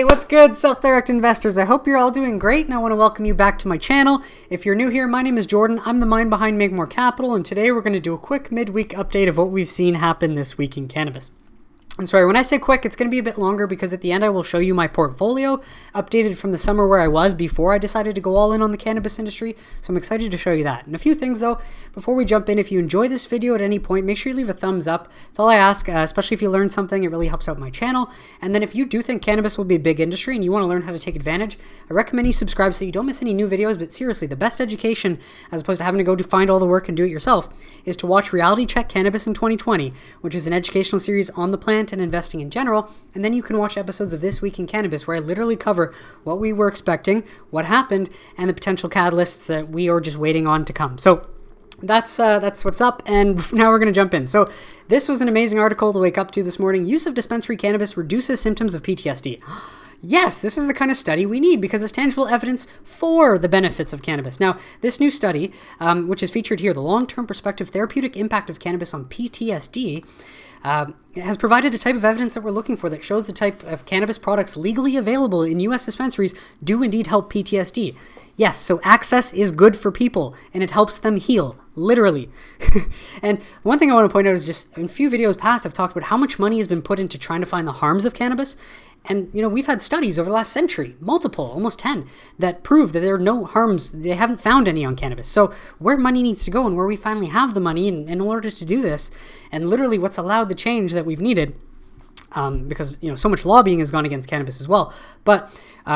Hey, what's good, self-direct investors? I hope you're all doing great, and I want to welcome you back to my channel. If you're new here, my name is Jordan. I'm the mind behind Make More Capital, and today we're going to do a quick midweek update of what we've seen happen this week in cannabis. And sorry, when I say quick, it's going to be a bit longer because at the end I will show you my portfolio updated from the summer where I was before I decided to go all in on the cannabis industry. So I'm excited to show you that. And a few things though, before we jump in, if you enjoy this video at any point, make sure you leave a thumbs up. It's all I ask, especially if you learn something, it really helps out my channel. And then if you do think cannabis will be a big industry and you want to learn how to take advantage, I recommend you subscribe so you don't miss any new videos. But seriously, the best education, as opposed to having to go to find all the work and do it yourself, is to watch Reality Check Cannabis in 2020, which is an educational series on the plant and investing in general. And then you can watch episodes of This Week in Cannabis where I literally cover what we were expecting, what happened, and the potential catalysts that we are just waiting on to come. So that's what's up, and now we're going to jump in. So this was an amazing article to wake up to this morning. Use of dispensary cannabis reduces symptoms of PTSD. Yes, this is the kind of study we need because it's tangible evidence for the benefits of cannabis. Now, this new study, which is featured here, the long-term prospective therapeutic impact of cannabis on PTSD, has provided a type of evidence that we're looking for that shows the type of cannabis products legally available in U.S. dispensaries do indeed help PTSD. Yes, so access is good for people, and it helps them heal, literally. And one thing I want to point out is just in a few videos past, I've talked about how much money has been put into trying to find the harms of cannabis. And, you know, we've had studies over the last century, multiple, almost 10, that prove that there are no harms. They haven't found any on cannabis. So where money needs to go and where we finally have the money in order to do this, and literally what's allowed the change that we've needed, because, you know, so much lobbying has gone against cannabis as well. But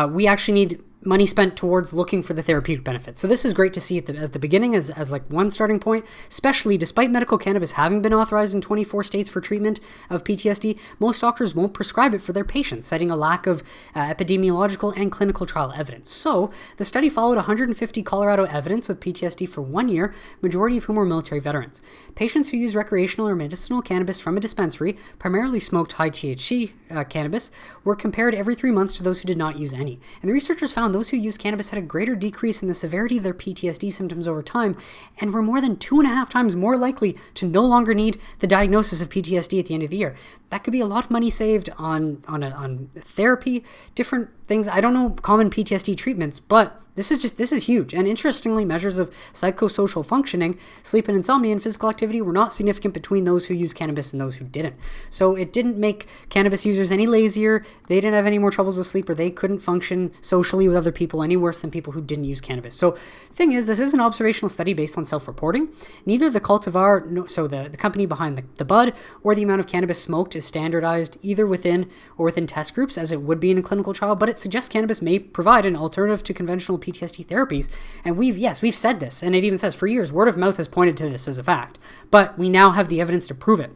we actually need money spent towards looking for the therapeutic benefits. So this is great to see as the beginning, as like one starting point, especially despite medical cannabis having been authorized in 24 states for treatment of PTSD, most doctors won't prescribe it for their patients, citing a lack of epidemiological and clinical trial evidence. So the study followed 150 Colorado evidence with PTSD for 1 year, majority of whom were military veterans. Patients who used recreational or medicinal cannabis from a dispensary, primarily smoked high THC cannabis, were compared every 3 months to those who did not use any. And the researchers found those who used cannabis had a greater decrease in the severity of their PTSD symptoms over time and were more than 2.5 times more likely to no longer need the diagnosis of PTSD at the end of the year. That could be a lot of money saved on therapy, different things. I don't know common PTSD treatments, but this is huge. And interestingly, measures of psychosocial functioning, sleep and insomnia, and physical activity were not significant between those who used cannabis and those who didn't. So it didn't make cannabis users any lazier. They didn't have any more troubles with sleep, or they couldn't function socially with other people any worse than people who didn't use cannabis. So thing is, this is an observational study based on self-reporting. Neither the cultivar, so the company behind the bud, or the amount of cannabis smoked is standardized either within or within test groups as it would be in a clinical trial, but it suggests cannabis may provide an alternative to conventional PTSD therapies. And we've said this, and it even says for years, word of mouth has pointed to this as a fact, but we now have the evidence to prove it.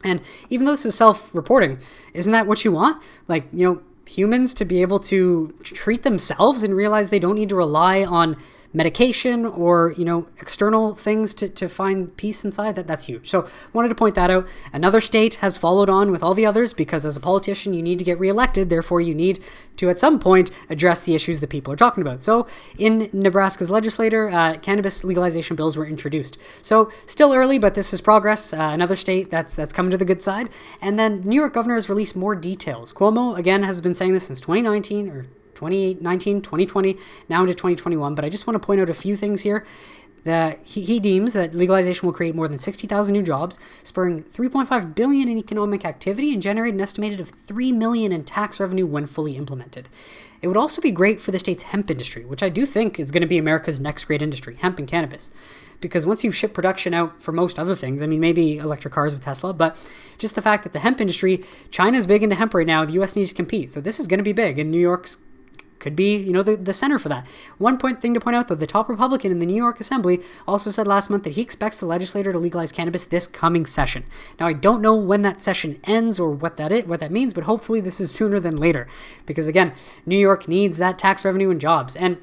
And even though this is self-reporting, isn't that what you want? Like, you know, humans to be able to treat themselves and realize they don't need to rely on medication or, you know, external things to find peace inside. That's huge. So wanted to point that out. Another state has followed on with all the others because as a politician, you need to get reelected. Therefore, you need to, at some point, address the issues that people are talking about. So in Nebraska's legislature, cannabis legalization bills were introduced. So still early, but this is progress. Another state that's coming to the good side. And then New York governor has released more details. Cuomo, again, has been saying this since 2019 or 2019, 2020, now into 2021. But I just want to point out a few things here. He deems that legalization will create more than 60,000 new jobs, spurring $3.5 billion in economic activity and generate an estimated of $3 million in tax revenue when fully implemented. It would also be great for the state's hemp industry, which I do think is going to be America's next great industry, hemp and cannabis. Because once you've shipped production out for most other things, I mean, maybe electric cars with Tesla, but just the fact that the hemp industry, China's big into hemp right now, the U.S. needs to compete. So this is going to be big, and New York's could be, you know, the center for that. One thing to point out, though, the top Republican in the New York Assembly also said last month that he expects the legislature to legalize cannabis this coming session. Now, I don't know when that session ends or what that means, but hopefully this is sooner than later. Because, again, New York needs that tax revenue and jobs. And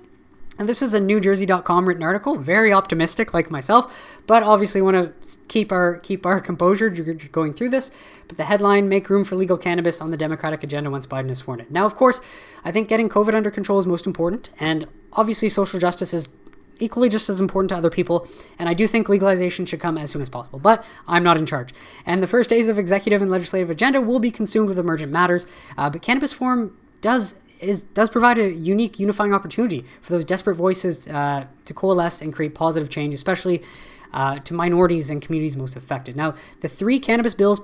this is a NewJersey.com written article, very optimistic like myself, but obviously want to keep our composure going through this. But the headline, make room for legal cannabis on the Democratic agenda once Biden is sworn in. Now, of course, I think getting COVID under control is most important, and obviously social justice is equally just as important to other people, and I do think legalization should come as soon as possible, but I'm not in charge. And the first days of executive and legislative agenda will be consumed with emergent matters, but cannabis reform does does provide a unique unifying opportunity for those desperate voices to coalesce and create positive change, especially to minorities and communities most affected. Now, the three cannabis bills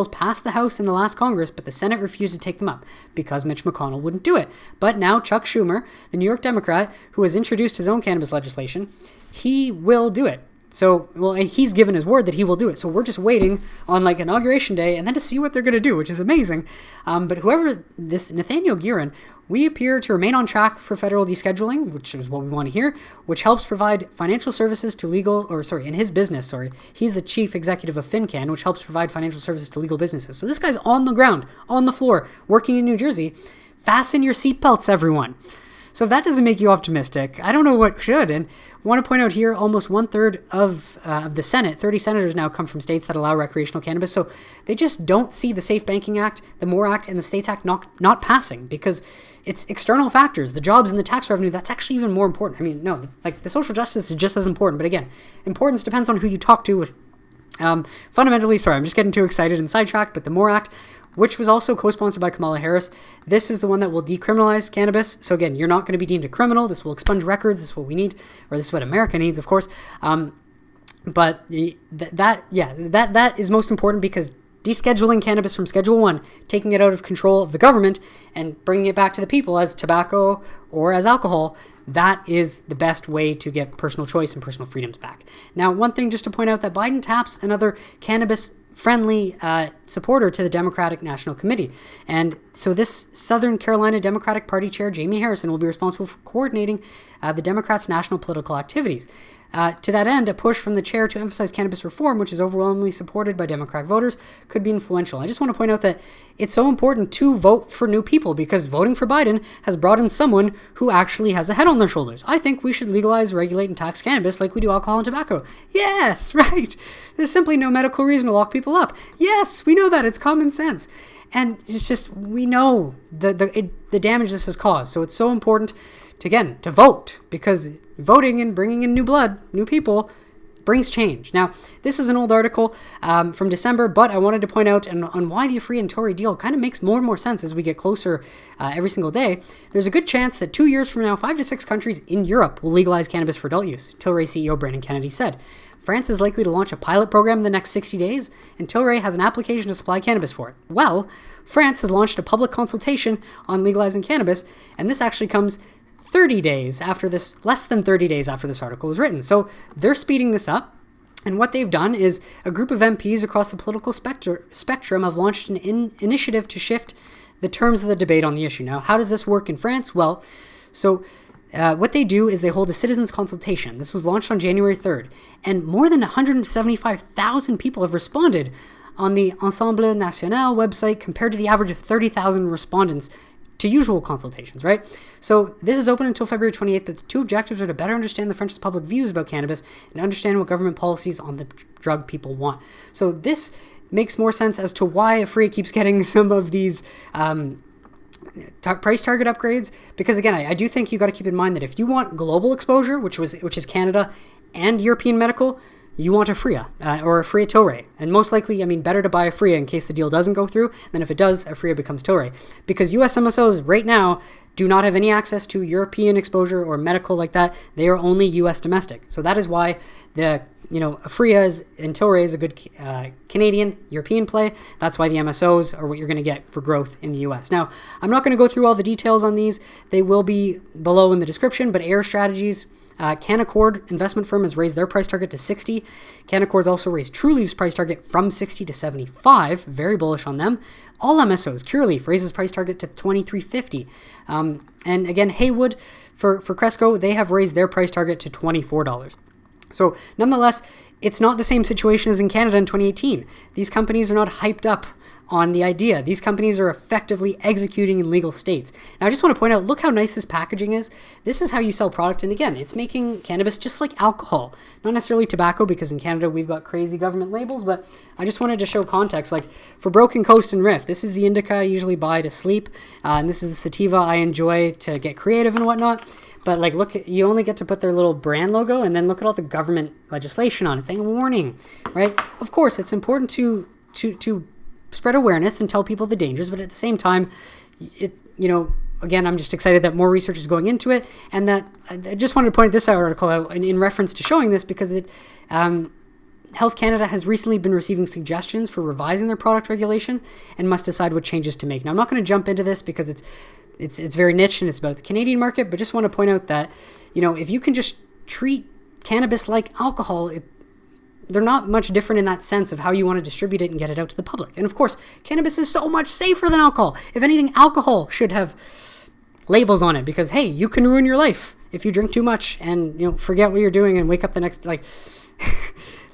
passed the House in the last Congress, but the Senate refused to take them up because Mitch McConnell wouldn't do it. But now Chuck Schumer, the New York Democrat, who has introduced his own cannabis legislation, he will do it. So, well, he's given his word that he will do it. So we're just waiting on like Inauguration Day and then to see what they're going to do, which is amazing. But whoever this Nathaniel Guerin, we appear to remain on track for federal descheduling, which is what we want to hear, which helps provide financial services to in his business, he's the chief executive of FinCan, which helps provide financial services to legal businesses. So this guy's on the ground, on the floor, working in New Jersey. Fasten your seatbelts, everyone. So if that doesn't make you optimistic, I don't know what should. And I want to point out here, almost 1/3 of the Senate, 30 senators now come from states that allow recreational cannabis. So they just don't see the Safe Banking Act, the MORE Act, and the States Act not passing because it's external factors, the jobs and the tax revenue. That's actually even more important. I mean, no, like the social justice is just as important. But again, importance depends on who you talk to. Fundamentally, sorry, I'm just getting too excited and sidetracked, but the MORE Act, which was also co-sponsored by Kamala Harris. This is the one that will decriminalize cannabis. So again, you're not going to be deemed a criminal. This will expunge records. This is what we need, or this is what America needs, of course. But that is most important because descheduling cannabis from Schedule 1, taking it out of control of the government and bringing it back to the people as tobacco or as alcohol, that is the best way to get personal choice and personal freedoms back. Now, one thing just to point out that Biden taps another cannabis-friendly supporter to the Democratic National Committee. And so this Southern Carolina Democratic Party Chair, Jamie Harrison, will be responsible for coordinating the Democrats' national political activities. To that end, a push from the chair to emphasize cannabis reform, which is overwhelmingly supported by Democratic voters, could be influential. I just want to point out that it's so important to vote for new people because voting for Biden has brought in someone who actually has a head on their shoulders. I think we should legalize, regulate, and tax cannabis like we do alcohol and tobacco. Yes, right. There's simply no medical reason to lock people up. Yes, we know that. It's common sense. And it's just, we know the damage this has caused. So it's so important to vote, because voting and bringing in new blood, new people, brings change. Now, this is an old article from December, but I wanted to point out on why the Free and Tory deal kind of makes more and more sense as we get closer every single day. There's a good chance that 2 years from now, 5 to 6 countries in Europe will legalize cannabis for adult use, Tilray CEO Brandon Kennedy said. France is likely to launch a pilot program in the next 60 days, and Tilray has an application to supply cannabis for it. Well, France has launched a public consultation on legalizing cannabis, and this actually comes 30 days after this, less than 30 days after this article was written. So they're speeding this up. And what they've done is a group of MPs across the political spectrum have launched an initiative to shift the terms of the debate on the issue. Now, how does this work in France? Well, what they do is they hold a citizens consultation. This was launched on January 3rd. And more than 175,000 people have responded on the Ensemble National website compared to the average of 30,000 respondents to usual consultations, right? So this is open until February 28th, but the two objectives are to better understand the French public views about cannabis and understand what government policies on the drug people want. So this makes more sense as to why Aphria keeps getting some of these price target upgrades, because again, I do think you got to keep in mind that if you want global exposure, which is Canada and European medical, you want Aphria or Aphria Tilray. And most likely, better to buy Aphria in case the deal doesn't go through. Then if it does, Aphria becomes Tilray. Because US MSOs right now do not have any access to European exposure or medical like that. They are only US domestic. So that is why Aphria and Tilray is a good Canadian, European play. That's why the MSOs are what you're going to get for growth in the US. Now, I'm not going to go through all the details on these. They will be below in the description, but Air Strategies, Canaccord investment firm, has raised their price target to 60. Canaccord's also raised Trulief's price target from 60 to 75. Very bullish on them. All MSOs, Curaleaf raises price target to $23.50. And again, Haywood for Cresco, they have raised their price target to $24. So nonetheless, it's not the same situation as in Canada in 2018. These companies are not hyped up on the idea. These companies are effectively executing in legal states. Now, I just want to point out, look how nice this packaging is. This is how you sell product. And again, it's making cannabis just like alcohol, not necessarily tobacco, because in Canada, we've got crazy government labels, but I just wanted to show context. Like for Broken Coast and Riff, this is the indica I usually buy to sleep. And this is the sativa I enjoy to get creative and whatnot. But like, look, you only get to put their little brand logo, and then look at all the government legislation on it saying warning, right? Of course, it's important to spread awareness and tell people the dangers, but at the same time, again, I'm just excited that more research is going into it, and that I just wanted to point this article out in reference to showing this because Health Canada has recently been receiving suggestions for revising their product regulation and must decide what changes to make. Now, I'm not going to jump into this because it's very niche and it's about the Canadian market, but just want to point out that, if you can just treat cannabis like alcohol, they're not much different in that sense of how you want to distribute it and get it out to the public. And of course, cannabis is so much safer than alcohol. If anything, alcohol should have labels on it because, hey, you can ruin your life if you drink too much and, forget what you're doing and wake up the next,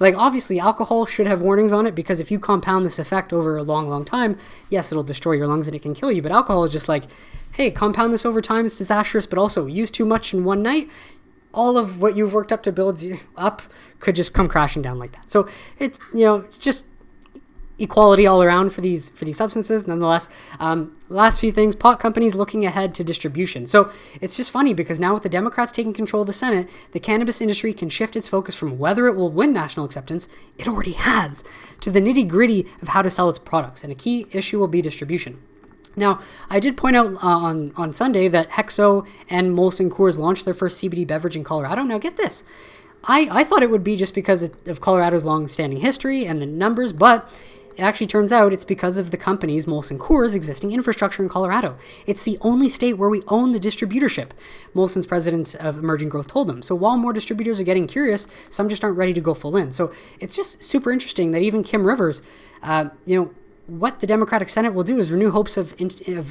obviously alcohol should have warnings on it because if you compound this effect over a long, long time, yes, it'll destroy your lungs and it can kill you. But alcohol is just like, hey, compound this over time, it's disastrous, but also use too much in one night, all of what you've worked up to build you up could just come crashing down like that. So it's, it's just equality all around for these substances. Nonetheless, last few things, pot companies looking ahead to distribution. So it's just funny because now with the Democrats taking control of the Senate, the cannabis industry can shift its focus from whether it will win national acceptance, it already has, to the nitty gritty of how to sell its products. And a key issue will be distribution. Now, I did point out on Sunday that Hexo and Molson Coors launched their first CBD beverage in Colorado. Now, get this. I thought it would be just because of Colorado's long-standing history and the numbers, but it actually turns out it's because of the company's Molson Coors existing infrastructure in Colorado. It's the only state where we own the distributorship, Molson's president of Emerging Growth told them. So while more distributors are getting curious, some just aren't ready to go full in. So it's just super interesting that even Kim Rivers, what the Democratic Senate will do is renew hopes of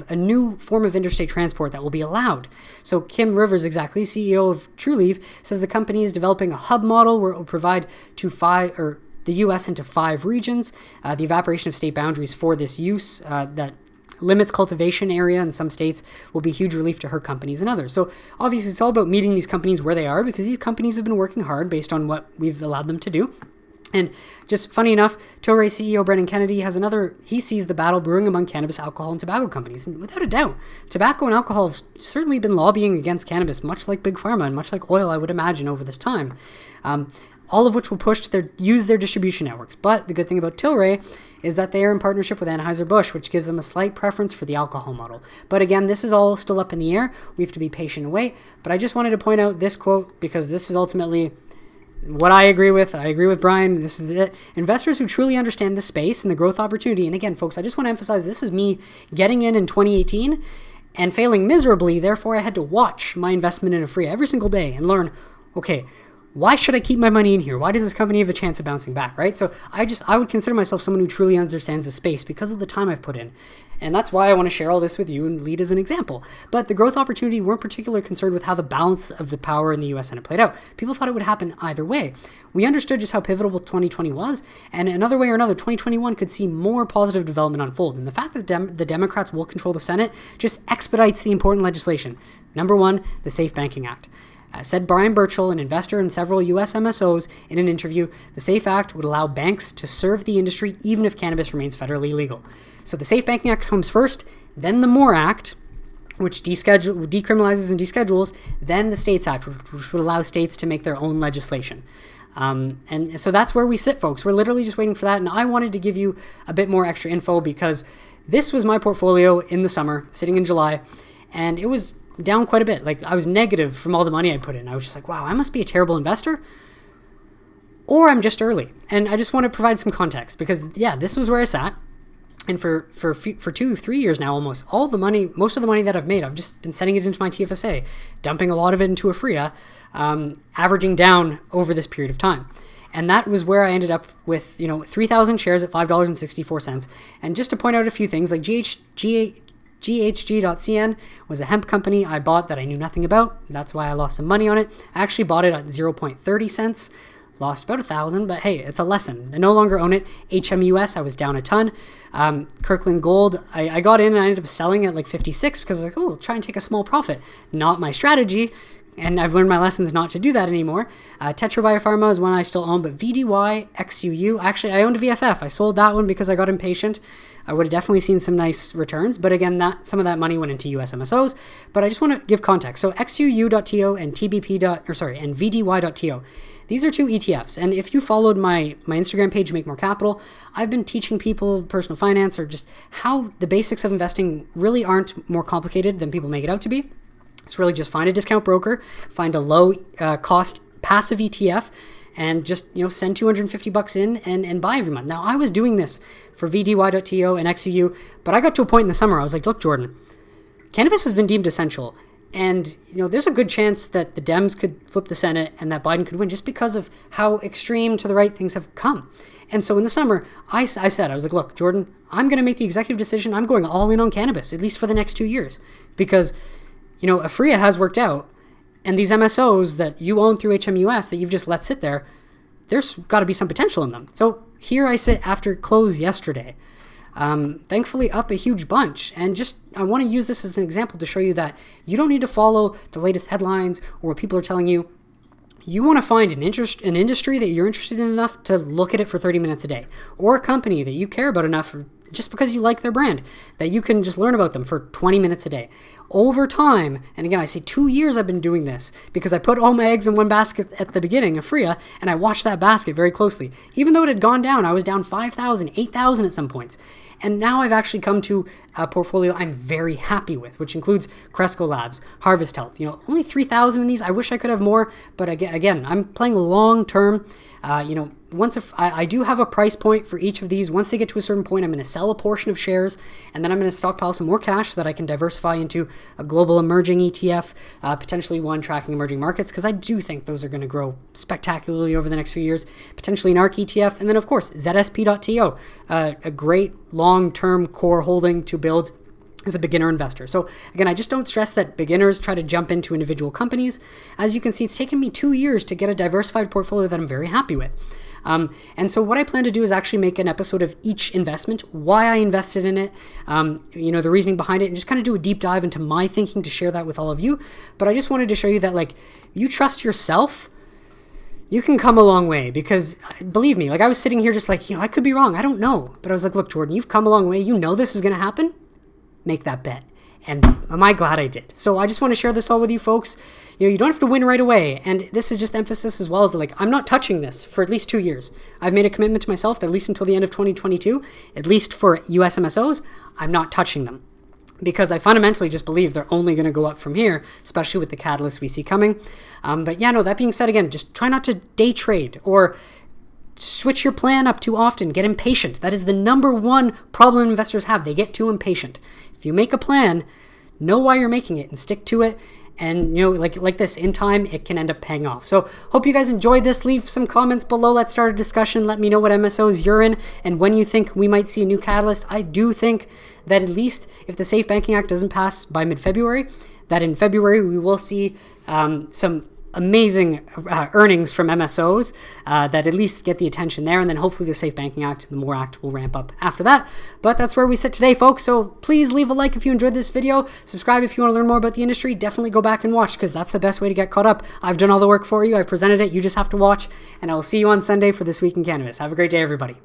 a new form of interstate transport that will be allowed. So Kim Rivers, exactly, CEO of Trulieve, says the company is developing a hub model where it will provide the U.S. into 5 regions. The evaporation of state boundaries for this use that limits cultivation area in some states will be huge relief to her companies and others. So obviously it's all about meeting these companies where they are because these companies have been working hard based on what we've allowed them to do. And just funny enough, Tilray CEO Brendan Kennedy he sees the battle brewing among cannabis, alcohol, and tobacco companies. And without a doubt, tobacco and alcohol have certainly been lobbying against cannabis, much like Big Pharma and much like oil, I would imagine, over this time. All of which will push to use their distribution networks. But the good thing about Tilray is that they are in partnership with Anheuser-Busch, which gives them a slight preference for the alcohol model. But again, this is all still up in the air. We have to be patient and wait. But I just wanted to point out this quote because this is ultimately what I agree with. I agree with Brian. This is it. Investors who truly understand the space and the growth opportunity. And again, folks, I just want to emphasize this is me getting in 2018 and failing miserably. Therefore, I had to watch my investment in Aphria every single day and learn, okay, why should I keep my money in here? Why does this company have a chance of bouncing back, right? So I would consider myself someone who truly understands the space because of the time I've put in. And that's why I want to share all this with you and lead as an example. But the growth opportunity weren't particularly concerned with how the balance of the power in the U.S. Senate played out. People thought it would happen either way. We understood just how pivotal 2020 was, and another way or another, 2021 could see more positive development unfold. And the fact that the Democrats will control the Senate just expedites the important legislation. Number one, the Safe Banking Act. Said Brian Birchall, an investor in several U.S. MSOs, in an interview, the SAFE Act would allow banks to serve the industry even if cannabis remains federally legal. So the Safe Banking Act comes first, then the MORE Act, which decriminalizes and deschedules, then the States Act, which would allow states to make their own legislation. And so that's where we sit, folks. We're literally just waiting for that. And I wanted to give you a bit more extra info because this was my portfolio in the summer, sitting in July, and it was down quite a bit. Like, I was negative from all the money I put in. I was just like, wow, I must be a terrible investor, or I'm just early. And I just want to provide some context because, yeah, this was where I sat. And for 2-3 years now, most of the money that I've made, I've just been sending it into my TFSA, dumping a lot of it into Aphria, averaging down over this period of time. And that was where I ended up with, 3,000 shares at $5.64. And just to point out a few things, like GHG.cn was a hemp company I bought that I knew nothing about. That's why I lost some money on it. I actually bought it at 0.30 cents. Lost about 1,000, but hey, it's a lesson. I no longer own it. HMUS, I was down a ton. Kirkland Gold, I got in and I ended up selling at like 56 because I was like, oh, try and take a small profit. Not my strategy, and I've learned my lessons not to do that anymore. Tetra Biopharma is one I still own, but VDY, XUU, actually I owned VFF. I sold that one because I got impatient. I would have definitely seen some nice returns. But again, some of that money went into US MSOs. But I just want to give context. So XUU.TO and and VDY.TO. These are two ETFs. And if you followed my Instagram page, Make More Capital, I've been teaching people personal finance or just how the basics of investing really aren't more complicated than people make it out to be. It's really just find a discount broker, find a low cost passive ETF, and just send $250 in and buy every month. Now, I was doing this for VDY.TO and XUU, but I got to a point in the summer, I was like, look, Jordan, cannabis has been deemed essential. And, there's a good chance that the Dems could flip the Senate and that Biden could win just because of how extreme to the right things have come. And so in the summer, I was like, look, Jordan, I'm going to make the executive decision. I'm going all in on cannabis, at least for the next 2 years. Because, Aphria has worked out. And these MSOs that you own through HMUS that you've just let sit there, there's got to be some potential in them. So here I sit after close yesterday. Thankfully up a huge bunch. And I want to use this as an example to show you that you don't need to follow the latest headlines or what people are telling you. You want to find an industry that you're interested in enough to look at it for 30 minutes a day, or a company that you care about enough just because you like their brand that you can just learn about them for 20 minutes a day. Over time, and again, I say 2 years I've been doing this because I put all my eggs in one basket at the beginning of Aphria, and I watched that basket very closely. Even though it had gone down, I was down 5,000, 8,000 at some points. And now I've actually come to a portfolio I'm very happy with, which includes Cresco Labs, Harvest Health. Only 3,000 in these. I wish I could have more, but again, I'm playing long term. I do have a price point for each of these. Once they get to a certain point, I'm going to sell a portion of shares, and then I'm going to stockpile some more cash so that I can diversify into a global emerging ETF, potentially one tracking emerging markets, because I do think those are going to grow spectacularly over the next few years, potentially an ARK ETF, and then of course ZSP.TO, a great long-term core holding to build as a beginner investor. So again, I just don't stress that beginners try to jump into individual companies. As you can see, it's taken me 2 years to get a diversified portfolio that I'm very happy with. And so what I plan to do is actually make an episode of each investment, why I invested in it, the reasoning behind it, and just kind of do a deep dive into my thinking to share that with all of you. But I just wanted to show you that, you trust yourself, you can come a long way, because believe me, I was sitting here just I could be wrong. I don't know. But I was like, look, Jordan, you've come a long way. This is going to happen. Make that bet. And am I glad I did? So I just want to share this all with you folks. You don't have to win right away. And this is just emphasis as well as I'm not touching this for at least 2 years. I've made a commitment to myself that at least until the end of 2022, at least for US MSOs, I'm not touching them. Because I fundamentally just believe they're only going to go up from here, especially with the catalyst we see coming. That being said, again, just try not to day trade or switch your plan up too often. Get impatient. That is the number one problem investors have. They get too impatient. If you make a plan, know why you're making it and stick to it. And, like this, in time, it can end up paying off. So hope you guys enjoyed this. Leave some comments below. Let's start a discussion. Let me know what MSOs you're in and when you think we might see a new catalyst. I do think that at least if the Safe Banking Act doesn't pass by mid-February, that in February we will see some amazing earnings from MSOs that at least get the attention there, and then hopefully the Safe Banking Act, the MORE Act, will ramp up after that. But that's where we sit today, folks. So please leave a like if you enjoyed this video. Subscribe if you want to learn more about the industry. Definitely go back and watch, because that's the best way to get caught up. I've done all the work for you. I've presented it. You just have to watch, and I will see you on Sunday for This Week in Cannabis. Have a great day, everybody.